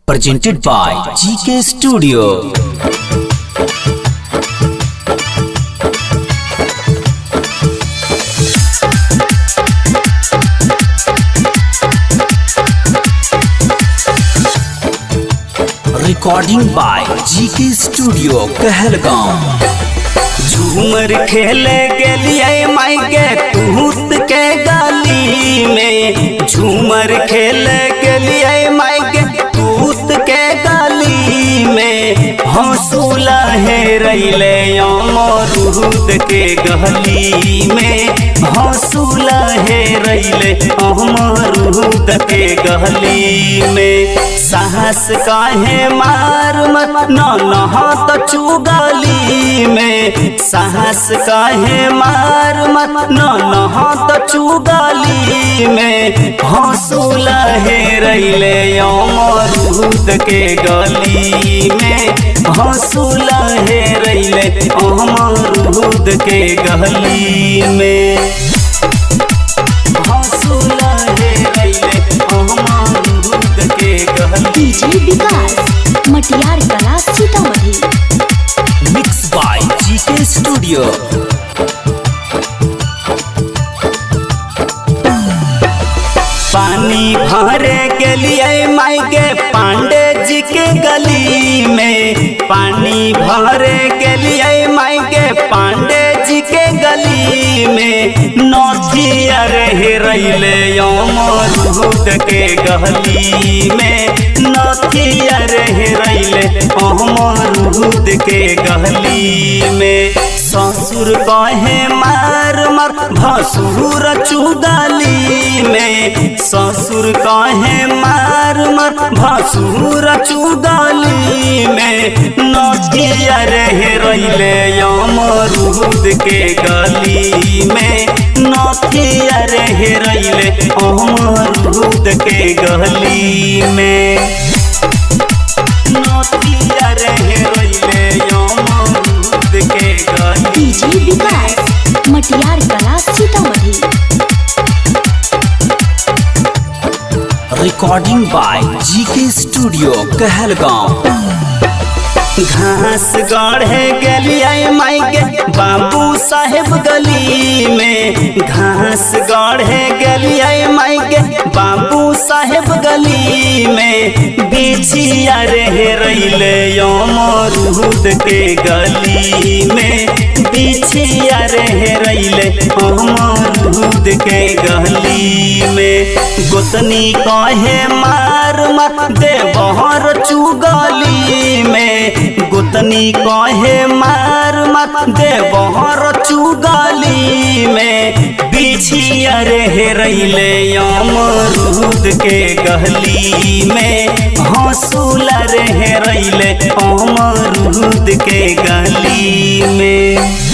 presented by GK Studio. Recording by GK Studio Kahalgaon. झूमर खेले के लिए माई के तूत के गली में, झूमर खेले के लिए माई के तूत के गली में, हंसूला है रैले अमरूद के गली में, हंसूला है रैले अमरूद के गली में। साहस काहे मार मत न तो चुगली में, साहस काहे मार मत न तो चुगली में, हंसूला है रैले अमरूद के गली में, हंसूला है रैले अमरूद के गली में, हंसूला है रैले अमरूद के गली। डीजे विकास मटियार कला Sitamarhi. Mixed by GK Studio. पानी भरे के लिए माई के पांडे जी के गली में, पानी भरे के लिए माई के पांडे जी के गली में, नौथिया रहे रैले अमरूद के गली में, नौथिया रहे रैले अमरूद के गली में। ससुर कहे मार मर भसुर चुगली में, ससुर कहे मार मर भसुर चुगली में, नौथिया रहे रैले अमरूद के गली में, नौथिया रहे रैले अमरूद के गली में, नौथिया रहे रैले अमरूद के गली। डीजे विकास मटियार कला Sitamarhi. Recording by GK Studio Kahalgaon. घास गढ़े गलिया माई के बाबू साहेब गली में, घास गढ़े गलिया माई के बाबू साहेब गली में, बिछिया रहे रैले अमरूद के गली में, बिछिया रहे रैले अमरूद के गली में। गोतनी कहे मार मत दे बहर चुगली में, गोतनी कहे मार मत दे बहर चुगली में, बिछिया रहे रैले अमरूद के गली में, हंसूला रहे रैले अमरूद के गली में।